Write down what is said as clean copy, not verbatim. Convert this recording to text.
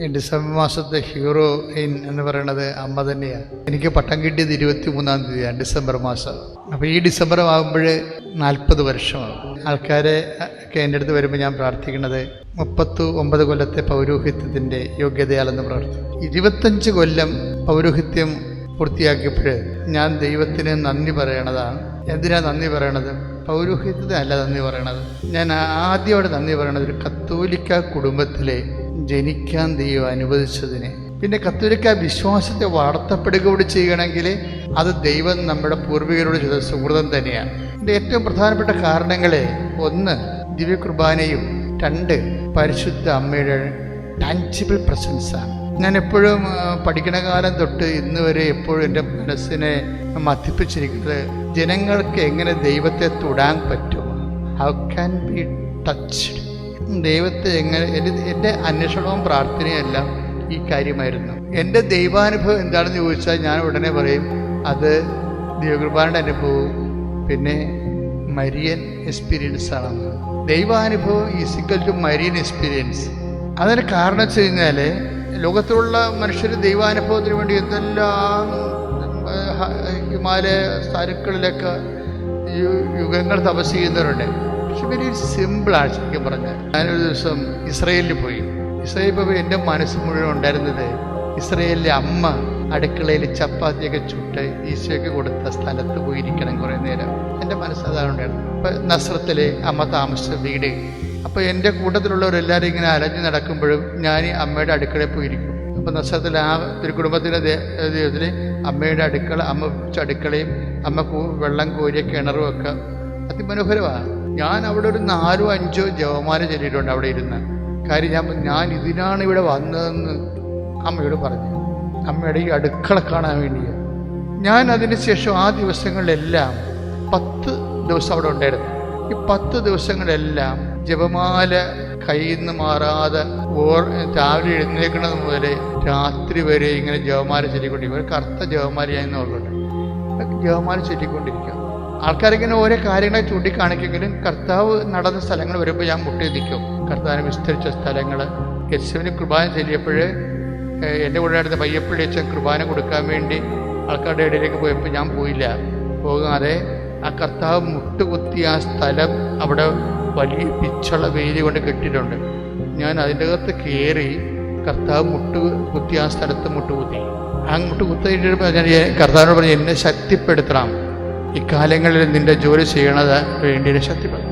ഈ ഡിസംബർ മാസത്തെ ഹീറോ എന്ന് പറയുന്നത് അമ്മ തന്നെയാണ്. എനിക്ക് പട്ടം കിട്ടിയത് 23-ാം തീയതിയാണ്, ഡിസംബർ മാസം. അപ്പോൾ ഈ ഡിസംബർ ആകുമ്പോൾ 40 വർഷമാകും. ആൾക്കാരെ ഒക്കെ എൻ്റെ അടുത്ത് വരുമ്പോൾ ഞാൻ പ്രാർത്ഥിക്കുന്നത് 39 കൊല്ലത്തെ പൗരോഹിത്യത്തിൻ്റെ യോഗ്യതയാലെന്ന് പ്രാർത്ഥിക്കും. 25 കൊല്ലം പൗരോഹിത്യം പൂർത്തിയാക്കിയപ്പോൾ ഞാൻ ദൈവത്തിന് നന്ദി പറയണതാണ്. എന്തിനാണ് നന്ദി പറയണത്? പൗരോഹിത്യത്തിനല്ല നന്ദി പറയണത്. ഞാൻ ആദ്യമായിട്ട് നന്ദി പറയണത് ഒരു കത്തോലിക്ക കുടുംബത്തിലെ ജനിക്കാൻ ദൈവം അനുവദിച്ചതിന്. പിന്നെ കത്തോലിക്ക വിശ്വാസത്തെ വളർത്തപ്പെടുക കൂടി ചെയ്യണമെങ്കിൽ അത് ദൈവം നമ്മുടെ പൂർവികരോട് ചെയ്ത സുഹൃതം തന്നെയാണ്. ഇതിൻ്റെ ഏറ്റവും പ്രധാനപ്പെട്ട കാരണങ്ങളെ 1 ദിവ്യകുർബാനയും 2 പരിശുദ്ധ അമ്മയുടെ ടാൻജിബിൾ പ്രസൻസാണ്. ഞാൻ എപ്പോഴും പഠിക്കണ കാലം തൊട്ട് ഇന്ന് വരെ എപ്പോഴും എൻ്റെ മനസ്സിനെ മത്തിപ്പിച്ചിരിക്കുന്നത് ജനങ്ങൾക്ക് എങ്ങനെ ദൈവത്തെ തൊടാൻ പറ്റും, ഹൗ ക്യാൻ ബി ടച്ച്ഡ്. ദൈവത്തെ എങ്ങനെ, എൻ്റെ അന്വേഷണവും പ്രാർത്ഥനയും എല്ലാം ഈ കാര്യമായിരുന്നു. എൻ്റെ ദൈവാനുഭവം എന്താണെന്ന് ചോദിച്ചാൽ ഞാൻ ഉടനെ പറയും അത് ദിവ്യകുർബാനയുടെ അനുഭവവും പിന്നെ മരിയൻ എക്സ്പീരിയൻസ് ആണെന്ന്. ദൈവാനുഭവം is equal to Marian experience. അതിന് കാരണം വെച്ച് കഴിഞ്ഞാൽ ലോകത്തിലുള്ള മനുഷ്യർ ദൈവാനുഭവത്തിന് വേണ്ടി എന്തെല്ലാം ഹിമാലയ സ്ഥലങ്ങളിലൊക്കെ യുഗങ്ങൾ തപസ് ചെയ്യുന്നവരുണ്ട്. പക്ഷെ വെരി സിമ്പിളാണ് ശരിക്കും പറഞ്ഞാൽ. ഞാനൊരു ദിവസം ഇസ്രയേലിൽ പോയി. ഇസ്രയേലിൽ പോയി എൻ്റെ മനസ്സ് മുഴുവൻ ഉണ്ടായിരുന്നത് ഇസ്രയേലിലെ അമ്മ അടുക്കളയിൽ ചപ്പാത്തിയൊക്കെ ചുട്ട് ഈശോയ്ക്ക് കൊടുത്ത സ്ഥലത്ത് പോയിരിക്കണം കുറേ നേരം. എൻ്റെ മനസ്സ് അതാണ് ഉണ്ടായിരുന്നത്. അപ്പം നസ്രത്തിലെ അമ്മ താമസിച്ച വീട്. അപ്പോൾ എൻ്റെ കൂട്ടത്തിലുള്ളവരെല്ലാവരും ഇങ്ങനെ അലഞ്ഞ് നടക്കുമ്പോഴും ഞാൻ അമ്മയുടെ അടുക്കളയിൽ പോയിരിക്കും. അപ്പോൾ നസ്രത്തിലെ ആ ഒരു കുടുംബത്തിൻ്റെ ദൈവത്തിൽ അമ്മയുടെ അടുക്കള, അമ്മ വെച്ച അടുക്കളയും അമ്മ വെള്ളം കോരിയ കിണറും ഒക്കെ അതിമനോഹരമാണ്. ഞാൻ അവിടെ ഒരു 4-5 ജപമാല ചൊല്ലിയിട്ടുണ്ട് അവിടെ ഇരുന്ന്. കാര്യം ഞാൻ ഇതിനാണ് ഇവിടെ വന്നതെന്ന് അമ്മയോട് പറഞ്ഞു. അമ്മയുടെ ഈ അടുക്കള കാണാൻ വേണ്ടിയാണ്. ഞാൻ അതിന് ശേഷം ആ ദിവസങ്ങളിലെല്ലാം 10 ദിവസം അവിടെ ഉണ്ടായിരുന്നു. ഈ 10 ദിവസങ്ങളെല്ലാം ജപമാല കയ്യിൽ നിന്ന് മാറാതെ രാവിലെ എഴുന്നേൽക്കുന്നത് മുതൽ രാത്രി വരെ ഇങ്ങനെ ജപമാല ചൊല്ലിക്കൊണ്ടിരിക്കും. ഒരു കറുത്ത ജപമാലയായി ഓർക്കട്ടെ, ജപമാല ചൊല്ലിക്കൊണ്ടിരിക്കുക. ആൾക്കാരിങ്ങനെ ഓരോ കാര്യങ്ങളെ ചൂണ്ടിക്കാണിക്കെങ്കിലും കർത്താവ് നടന്ന സ്ഥലങ്ങൾ വരുമ്പോൾ ഞാൻ മുട്ടി നിൽക്കും. കർത്താവിനെ വിസ്തരിച്ച സ്ഥലങ്ങൾ. യെശുവിന് കുർബാന ചൊല്ലിയപ്പോൾ എൻ്റെ കൂടെ അടുത്ത് പയ്യപ്പള്ളി അച്ഛൻ കുർബാന കൊടുക്കാൻ വേണ്ടി ആൾക്കാരുടെ ഇടയിലേക്ക് പോയപ്പോൾ ഞാൻ പോയില്ല. പോകാതെ ആ കർത്താവ് മുട്ടുകുത്തിയ ആ സ്ഥലം അവിടെ വലിയ പിച്ചുള്ള വെയിൽ കൊണ്ട് കെട്ടിയിട്ടുണ്ട്. ഞാൻ അതിൻ്റെ അകത്ത് കയറി കർത്താവ് മുട്ടുകുത്തിയ ആ സ്ഥലത്ത് മുട്ടുകുത്തി. ആ മുട്ടുകുത്തിയിട്ട് ഞാൻ കർത്താവിനോട് പറഞ്ഞു, എന്നെ ശക്തിപ്പെടുത്തണം, ഇക്കാലങ്ങളിൽ നിൻ്റെ ജോലി ചെയ്യണത് വേണ്ടി എന്നെ ശക്തിപ്പെടുത്തണം.